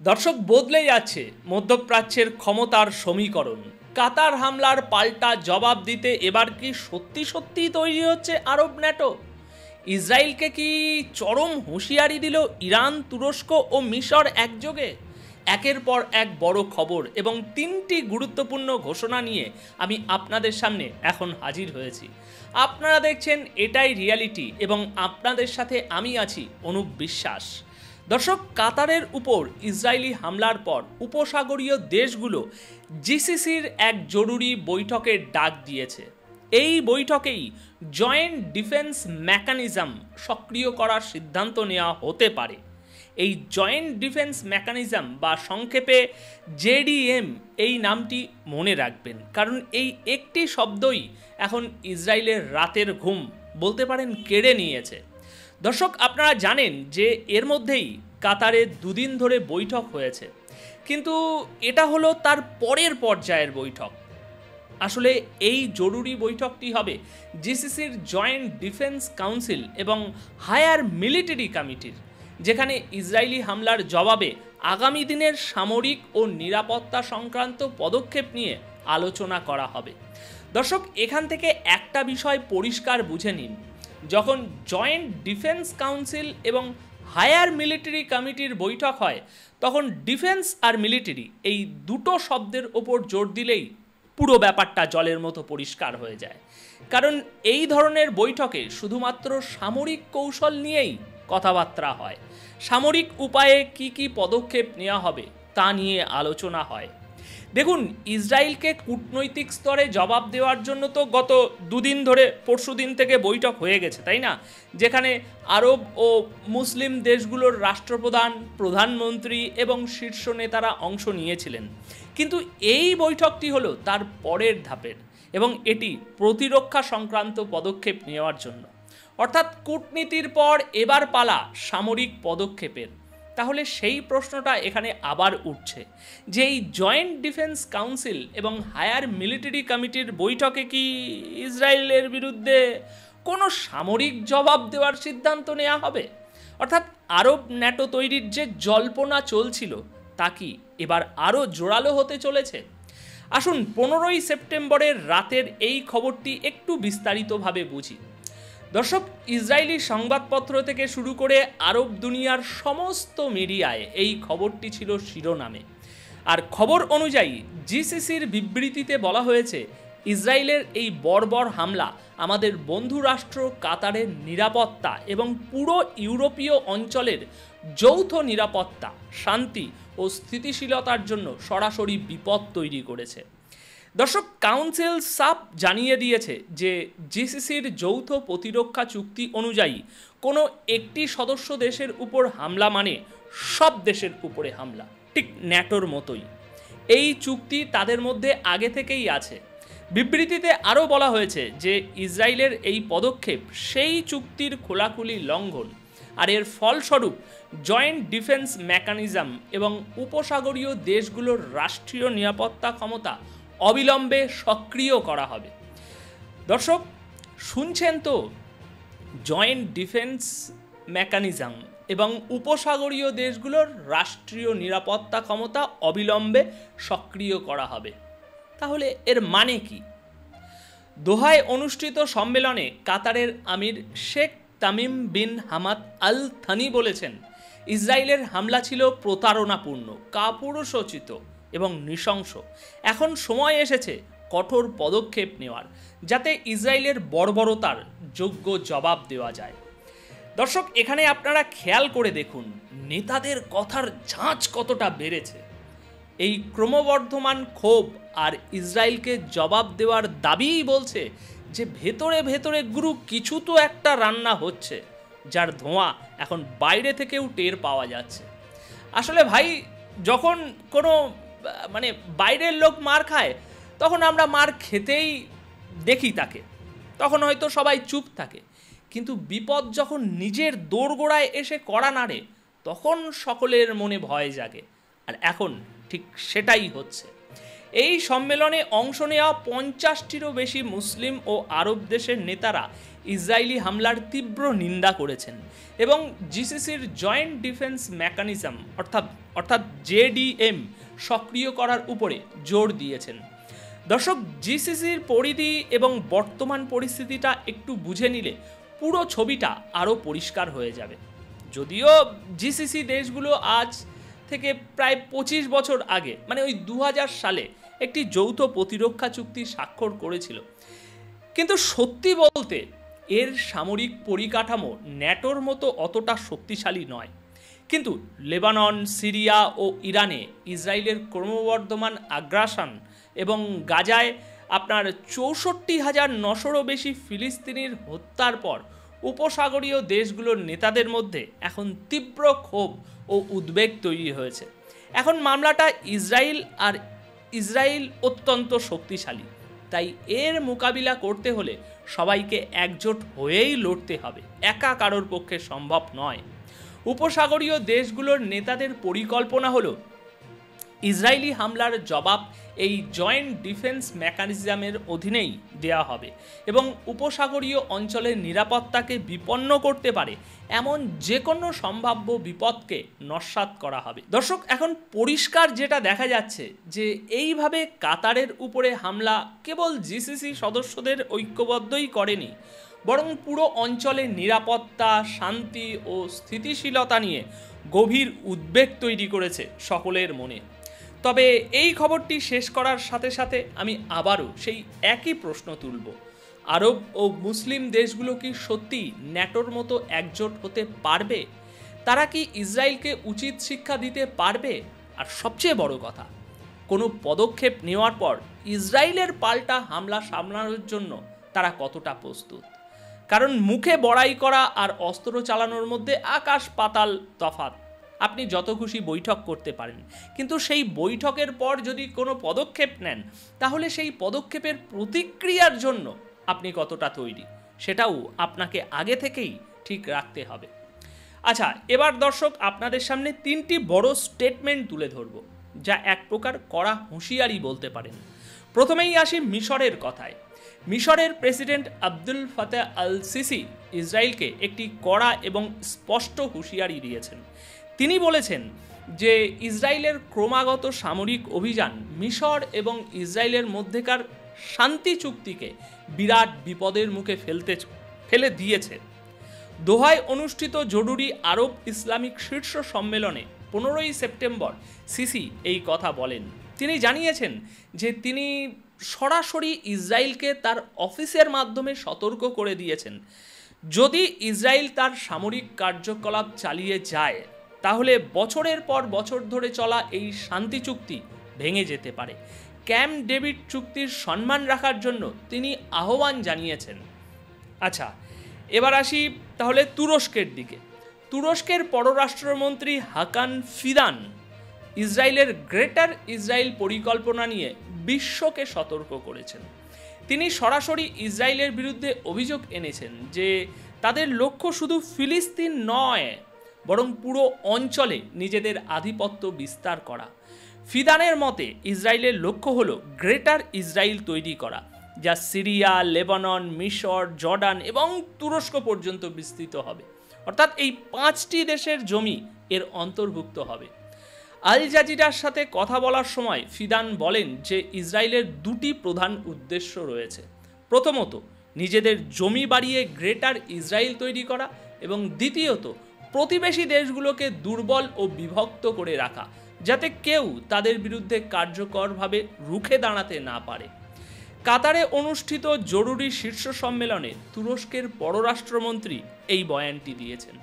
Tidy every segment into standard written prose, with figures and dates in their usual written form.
দর্শক, বদলে যাচ্ছে মধ্যপ্রাচ্যের ক্ষমতার সমীকরণ। কাতার হামলার পাল্টা জবাব দিতে এবার কি সত্যি সত্যিই তৈরি হচ্ছে আরব ন্যাটো? ইসরায়েলকে কি চরম হুঁশিয়ারি দিল ইরান, তুরস্ক ও মিশর একযোগে? একের পর এক বড় খবর এবং তিনটি গুরুত্বপূর্ণ ঘোষণা নিয়ে আমি আপনাদের সামনে এখন হাজির হয়েছি। আপনারা দেখছেন এটাই রিয়ালিটি এবং আপনাদের সাথে আমি আছি অনুপ বিশ্বাস। দর্শক, কাতারের উপর ইসরায়েলি হামলার পর উপসাগরীয় দেশগুলো জিসিসির এক জরুরি বৈঠকের ডাক দিয়েছে। এই বৈঠকেই জয়েন্ট ডিফেন্স মেকানিজম সক্রিয় করার সিদ্ধান্ত নেওয়া হতে পারে। এই জয়েন্ট ডিফেন্স মেকানিজম বা সংক্ষেপে জেডিএম, এই নামটি মনে রাখবেন, কারণ এই একটি শব্দই এখন ইসরায়েলের রাতের ঘুম বলতে পারেন কেড়ে নিয়েছে। দর্শক, আপনারা জানেন যে এর মধ্যেই কাতারে দুদিন ধরে বৈঠক হয়েছে, কিন্তু এটা হলো তার পরের পর্যায়ের বৈঠক। আসলে এই জরুরি বৈঠকটি হবে জিসিসির জয়েন্ট ডিফেন্স কাউন্সিল এবং হায়ার মিলিটারি কমিটির, যেখানে ইসরায়েলি হামলার জবাবে আগামী দিনের সামরিক ও নিরাপত্তা সংক্রান্ত পদক্ষেপ নিয়ে আলোচনা করা হবে। দর্শক, এখান থেকে একটা বিষয় পরিষ্কার বুঝে নিন, যখন জয়েন্ট ডিফেন্স কাউন্সিল এবং হায়ার মিলিটারি কমিটির বৈঠক হয়, তখন ডিফেন্স আর মিলিটারি এই দুটো শব্দের ওপর জোর দিলেই পুরো ব্যাপারটা জলের মতো পরিষ্কার হয়ে যায়। কারণ এই ধরনের বৈঠকে শুধুমাত্র সামরিক কৌশল নিয়েই কথাবার্তা হয়, সামরিক উপায়ে কি কি পদক্ষেপ নেওয়া হবে তা নিয়ে আলোচনা হয়। দেখুন, ইসরায়েলকে কূটনৈতিক স্তরে জবাব দেওয়ার জন্য তো গত দুদিন ধরে, পরশু দিন থেকে বৈঠক হয়ে গেছে, তাই না? যেখানে আরব ও মুসলিম দেশগুলোর রাষ্ট্রপ্রধান, প্রধানমন্ত্রী এবং শীর্ষ নেতারা অংশ নিয়েছিলেন। কিন্তু এই বৈঠকটি হলো তার পরের ধাপের এবং এটি প্রতিরক্ষা সংক্রান্ত পদক্ষেপ নেওয়ার জন্য। অর্থাৎ কূটনীতির পর এবার পালা সামরিক পদক্ষেপের। তাহলে সেই প্রশ্নটা এখানে আবার উঠছে যে এই জয়েন্ট ডিফেন্স কাউন্সিল এবং হায়ার মিলিটারি কমিটির বৈঠকে কি ইসরায়েলের বিরুদ্ধে কোনো সামরিক জবাব দেওয়ার সিদ্ধান্ত নেওয়া হবে? অর্থাৎ আরব ন্যাটো তৈরির যে জল্পনা চলছিল তা কি এবার আরও জোরালো হতে চলেছে? আসুন 15ই সেপ্টেম্বরের রাতের এই খবরটি একটু বিস্তারিতভাবে বুঝি। দর্শক, ইসরায়েলি সংবাদপত্র থেকে শুরু করে আরব দুনিয়ার সমস্ত মিডিয়ায় এই খবরটি ছিল শিরোনামে। আর খবর অনুযায়ী জিসিসির বিবৃতিতে বলা হয়েছে, ইসরায়েলের এই বর্বর হামলা আমাদের বন্ধু রাষ্ট্র কাতারের নিরাপত্তা এবং পুরো ইউরোপীয় অঞ্চলের যৌথ নিরাপত্তা, শান্তি ও স্থিতিশীলতার জন্য সরাসরি বিপদ তৈরি করেছে। দর্শক, কাউন্সিল সাফ জানিয়ে দিয়েছে যে জিসিসির যৌথ প্রতিরক্ষা চুক্তি অনুযায়ী কোনো একটি সদস্য দেশের উপর হামলা মানে সব দেশের উপরে হামলা, ঠিক ন্যাটোর মতোই। এই চুক্তি তাদের মধ্যে আগে থেকেই আছে। বিবৃতিতে আরও বলা হয়েছে যে ইসরায়েলের এই পদক্ষেপ সেই চুক্তির খোলাখুলি লঙ্ঘন, আর এর ফলস্বরূপ জয়েন্ট ডিফেন্স মেকানিজম এবং উপসাগরীয় দেশগুলোর রাষ্ট্রীয় নিরাপত্তা ক্ষমতা অবিলম্বে সক্রিয় করা হবে। দর্শক, শুনছেন তো, জয়েন্ট ডিফেন্স মেকানিজম এবং উপসাগরীয় দেশগুলোর রাষ্ট্রীয় নিরাপত্তা ক্ষমতা অবিলম্বে সক্রিয় করা হবে। তাহলে এর মানে কি? দোহায় অনুষ্ঠিত সম্মেলনে কাতারের আমির Sheikh Tamim bin Hamad al Thani বলেছেন, ইসরায়েলের হামলা ছিল প্রতারণাপূর্ণ, কাপুরুষোচিত এবং নৃশংস। এখন সময় এসেছে কঠোর পদক্ষেপ নেওয়ার, যাতে ইসরায়েলের বর্বরতার যোগ্য জবাব দেওয়া যায়। দর্শক, এখানে আপনারা খেয়াল করে দেখুন নেতাদের কথার ঝাঁজ কতটা বেড়েছে। এই ক্রমবর্ধমান ক্ষোভ আর ইসরায়েলকে জবাব দেওয়ার দাবিই বলছে যে ভেতরে ভেতরে গুরু কিছু তো একটা রান্না হচ্ছে, যার ধোঁয়া এখন বাইরে থেকেও টের পাওয়া যাচ্ছে। আসলে ভাই, যখন কোনো বাইরের লোক মার খায়, তখন আমরা মার খেতেই দেখি তাকে, তখন হয়তো সবাই চুপ থাকে। কিন্তু বিপদ যখন নিজের দোরগোড়ায় এসে কড়া নাড়ে, তখন সকলের মনে ভয় জাগে। আর এখন ঠিক সেটাই হচ্ছে। এই সম্মেলনে অংশ নেওয়া 50টিরও বেশি মুসলিম ও আরব দেশের নেতারা ইসরায়েলি হামলার তীব্র নিন্দা করেছেন এবং জিসিসির জয়েন্ট ডিফেন্স মেকানিজম অর্থাৎ জেডিএম সক্রিয় করার উপরে জোর দিয়েছেন। দর্শক, জিসিসির পরিধি এবং বর্তমান পরিস্থিতিটা একটু বুঝে নিলে পুরো ছবিটা আরও পরিষ্কার হয়ে যাবে। যদিও জিসিসি দেশগুলো আজ থেকে প্রায় 25 বছর আগে মানে ওই 2000 সালে একটি যৌথ প্রতিরক্ষা চুক্তি স্বাক্ষর করেছিল, কিন্তু সত্যি বলতে এর সামরিক পরিকাঠামো ন্যাটোর মতো অতটা শক্তিশালী নয়। কিন্তু লেবানন, সিরিয়া ও ইরানে ইসরায়েলের ক্রমবর্ধমান আগ্রাসন এবং গাজায় আপনার 64,900-রও বেশি ফিলিস্তিনির হত্যার পর উপসাগরীয় দেশগুলোর নেতাদের মধ্যে এখন তীব্র ক্ষোভ ও উদ্বেগ তৈরি হয়েছে। এখন মামলাটা ইসরায়েল অত্যন্ত শক্তিশালী, তাই এর মোকাবিলা করতে হলে সবাইকে একজোট হয়েই লড়তে হবে, একা কারোর পক্ষে সম্ভব নয়। উপসাগরীয় দেশগুলোর নেতাদের পরিকল্পনা হলো ইসরায়েলি হামলার জবাব এই জয়েন্ট ডিফেন্স মেকানিজমের অধীনেই দেওয়া হবে এবং উপসাগরীয় অঞ্চলের নিরাপত্তাকে বিপন্ন করতে পারে এমন যে কোনো সম্ভাব্য বিপদকে নস্যাৎ করা হবে। দর্শক, এখন পরিষ্কার যেটা দেখা যাচ্ছে যে এইভাবে কাতারের উপরে হামলা কেবল জিসিসি সদস্যদের ঐক্যবদ্ধই করেনি, বরং পুরো অঞ্চলের নিরাপত্তা, শান্তি ও স্থিতিশীলতা নিয়ে গভীর উদ্বেগ তৈরি করেছে সকলের মনে। তবে এই খবরটি শেষ করার সাথে সাথে আমি আবারও সেই একই প্রশ্ন তুলব, আরব ও মুসলিম দেশগুলো কি সত্যি ন্যাটোর মতো একজোট হতে পারবে? তারা কি ইসরায়েলকে উচিত শিক্ষা দিতে পারবে? আর সবচেয়ে বড় কথা, কোনো পদক্ষেপ নেওয়ার পর ইসরায়েলের পাল্টা হামলা সামলানোর জন্য তারা কতটা প্রস্তুত? কারণ মুখে বড়াই করা আর অস্ত্র চালানোর মধ্যে আকাশ পাতাল তফাৎ। আপনি যত খুশি বৈঠক করতে পারেন, কিন্তু সেই বৈঠকের পর যদি কোনো পদক্ষেপ নেন, তাহলে সেই পদক্ষেপের প্রতিক্রিয়ার জন্য আপনি কতটা তৈরি সেটাও আপনাকে আগে থেকেই ঠিক রাখতে হবে। আচ্ছা, এবার দর্শক আপনাদের সামনে 3টি বড় স্টেটমেন্ট তুলে ধরব, যা এক প্রকার কড়া হুঁশিয়ারি বলতে পারেন। প্রথমেই আসি মিশরের কথায়। মিশরের president Abdel Fattah al Sisi ইসরায়েলকে একটি কড়া এবং স্পষ্ট হুঁশিয়ারি দিয়েছেন। তিনি বলেছেন যে ইসরায়েলের ক্রমাগত সামরিক অভিযান মিশর এবং ইসরায়েলের মধ্যেকার শান্তি চুক্তিকে বিরাট বিপদের মুখে ফেলে দিয়েছে। দোহায় অনুষ্ঠিত জরুরি আরব ইসলামিক শীর্ষ সম্মেলনে 15ই সেপ্টেম্বর সিসি এই কথা বলেন। তিনি জানিয়েছেন যে তিনি সরাসরি ইসরায়েলকে তার অফিসের মাধ্যমে সতর্ক করে দিয়েছেন, যদি ইসরায়েল তার সামরিক কার্যকলাপ চালিয়ে যায় তাহলে বছরের পর বছর ধরে চলা এই শান্তি চুক্তি ভেঙে যেতে পারে। ক্যাম্প ডেভিড চুক্তির সম্মান রাখার জন্য তিনি আহ্বান জানিয়েছেন। আচ্ছা, এবার আসি তাহলে তুরস্কের দিকে। তুরস্কের পররাষ্ট্রমন্ত্রী হাকান ফিদান ইসরায়েলের গ্রেটার ইসরায়েল পরিকল্পনা নিয়ে বিশ্বকে সতর্ক করেছেন। তিনি সরাসরি ইসরায়েলের বিরুদ্ধে অভিযোগ এনেছেন যে তাদের লক্ষ্য শুধু ফিলিস্তিন নয়, বরং পুরো অঞ্চলে নিজেদের আধিপত্য বিস্তার করা। ফিদানের মতে ইসরায়েলের লক্ষ্য হলো গ্রেটার ইসরায়েল তৈরি করা, যা সিরিয়া, লেবানন, মিশর, জর্ডান এবং তুরস্ক পর্যন্ত বিস্তৃত হবে। অর্থাৎ এই 5টি দেশের জমি এর অন্তর্ভুক্ত হবে। আল জাজিরার সাথে কথা বলার সময় ফিদান বলেন যে ইসরায়েলের 2টি প্রধান উদ্দেশ্য রয়েছে। প্রথমত, নিজেদের জমি বাড়িয়ে গ্রেটার ইসরায়েল তৈরি করা, এবং দ্বিতীয়ত, প্রতিবেশী দেশগুলোকে দুর্বল ও বিভক্ত করে রাখা, যাতে কেউ তাদের বিরুদ্ধে কার্যকরভাবে রুখে দাঁড়াতে না পারে। কাতারে অনুষ্ঠিত জরুরি শীর্ষ সম্মেলনে তুরস্কের পররাষ্ট্রমন্ত্রী এই বয়ানটি দিয়েছেন,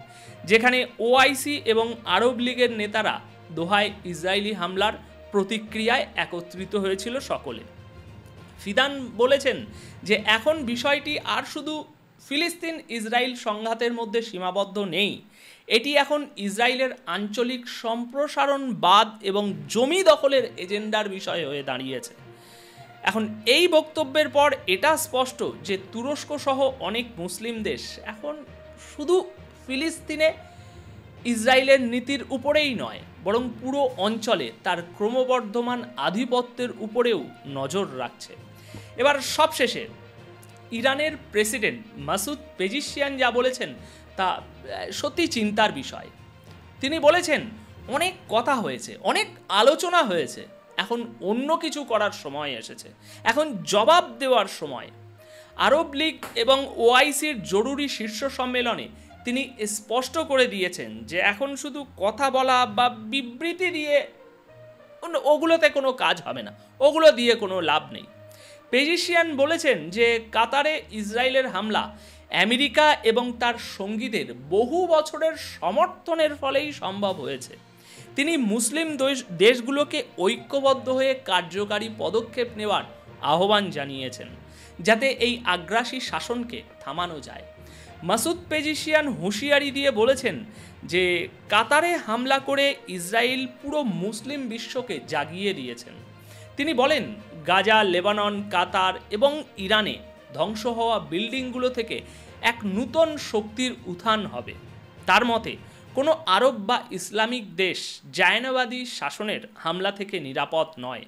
যেখানে ওআইসি এবং আরব লীগের নেতারা দোহায় ইসরায়েলি হামলার প্রতিক্রিয়ায় একত্রিত হয়েছিল সকলে। ফিদান বলেছেন যে এখন বিষয়টি আর শুধু ফিলিস্তিন ইসরায়েল সংঘাতের মধ্যে সীমাবদ্ধ নেই, এটি এখন ইসরায়েলের আঞ্চলিক সম্প্রসারণবাদ এবং জমি দখলের এজেন্ডার বিষয় হয়ে দাঁড়িয়েছে। এখন এই বক্তব্যের পর এটা স্পষ্ট যে তুরস্ক সহ অনেক মুসলিম দেশ এখন শুধু ফিলিস্তিনে ইসরায়েলের নীতির উপরেই নয়, বরং পুরো অঞ্চলে তার ক্রমবর্ধমান আধিপত্যের উপরেও নজর রাখছে। এবার সবশেষে ইরানের প্রেসিডেন্ট মাসুদ পেজিশিয়ান যা বলেছেন তা সত্যি চিন্তার বিষয়। তিনি বলেছেন, অনেক কথা হয়েছে, অনেক আলোচনা হয়েছে, এখন অন্য কিছু করার সময় এসেছে, এখন জবাব দেওয়ার সময়। আরব লীগ এবং ওআইসির জরুরি শীর্ষ সম্মেলনে তিনি স্পষ্ট করে দিয়েছেন যে এখন শুধু কথা বলা বা বিবৃতি দিয়ে ওগুলোতে কোনো কাজ হবে না, ওগুলো দিয়ে কোনো লাভ নেই। পেজিশিয়ান বলেছেন যে কাতারে ইসরায়েলের হামলা আমেরিকা এবং তার সঙ্গীদের বহু বছরের সমর্থনের ফলেই সম্ভব হয়েছে। তিনি মুসলিম দেশগুলোকে ঐক্যবদ্ধ হয়ে কার্যকারী পদক্ষেপ নেওয়ার আহ্বান জানিয়েছেন, যাতে এই আগ্রাসী শাসনকে থামানো যায়। মাসুদ পেজিশিয়ান হুঁশিয়ারি দিয়ে বলেছেন যে কাতারে হামলা করে ইসরায়েল পুরো মুসলিম বিশ্বকে জাগিয়ে দিয়েছেন। তিনি বলেন, গাজা, লেবানন, কাতার এবং ইরানে ধ্বংস হওয়া বিল্ডিংগুলো থেকে এক নূতন শক্তির উত্থান হবে। তার মতে কোনো আরব বা ইসলামিক দেশ জায়নাবাদী শাসনের হামলা থেকে নিরাপদ নয়।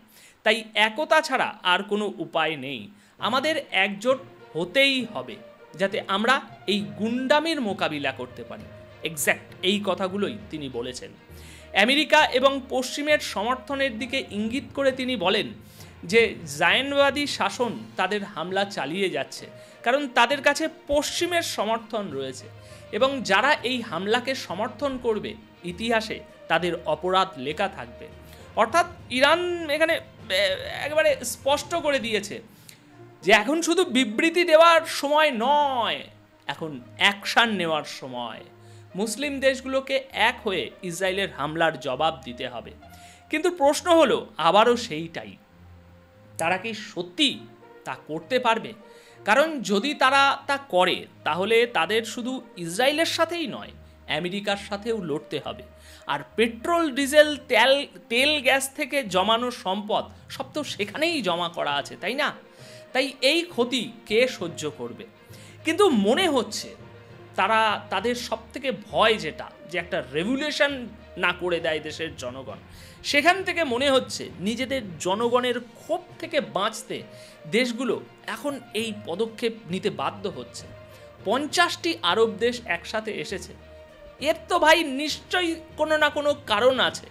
তাই একতা ছাড়া আর কোনো উপায় নেই। আমাদের একজোট হতেই হবে যাতে আমরা এই গুন্ডামির মোকাবিলা করতে পারি। এক্স্যাক্ট এই কথাগুলোই তিনি বলেছেন। আমেরিকা এবং পশ্চিমের সমর্থনের দিকে ইঙ্গিত করে তিনি বলেন যে জায়নবাদী শাসন তাদের হামলা চালিয়ে যাচ্ছে, কারণ তাদের কাছে পশ্চিমের সমর্থন রয়েছে এবং যারা এই হামলাকে সমর্থন করবে ইতিহাসে তাদের অপরাধ লেখা থাকবে। অর্থাৎ ইরান এখানে একেবারে স্পষ্ট করে দিয়েছে যে এখন শুধু বিবৃতি দেওয়ার সময় নয়, এখন অ্যাকশান নেওয়ার সময়। মুসলিম দেশগুলোকে এক হয়ে ইসরায়েলের হামলার জবাব দিতে হবে। কিন্তু প্রশ্ন হলো আবারও সেইটাই, তারা কি সত্যি তা করতে পারবে? কারণ যদি তারা তা করে তাহলে তাদের শুধু ইসরায়েলের সাথেই নয়, আমেরিকার সাথেও লড়তে হবে। আর পেট্রোল, ডিজেল, তেল, গ্যাস থেকে জমানো সম্পদ সব তো সেখানেই জমা করা আছে, তাই না? তাই এই ক্ষতি কে সহ্য করবে? কিন্তু মনে হচ্ছে তারা তাদের সবথেকে ভয় যেটা, যে একটা রেভলিউশন না করে দেয় দেশের জনগণ, সেখান থেকে মনে হচ্ছে নিজেদের জনগণের ক্ষোভ থেকে বাঁচতে দেশগুলো এখন এই পদক্ষেপ নিতে বাধ্য হচ্ছে। 50টি আরব দেশ একসাথে এসেছে, এর তো ভাই নিশ্চয়ই কোনো না কোনো কারণ আছে।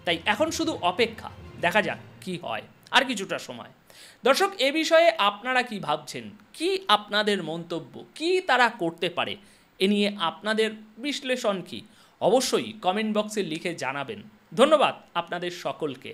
তাই এখন শুধু অপেক্ষা, দেখা যাক কি হয় আর কিছুটা সময়। দর্শক, এ বিষয়ে আপনারা কি ভাবছেন? কি আপনাদের মন্তব্য? কি তারা করতে পারে? এ নিয়ে আপনাদের বিশ্লেষণ কি? অবশ্যই কমেন্ট বক্সে লিখে জানাবেন। ধন্যবাদ আপনাদের সকলকে।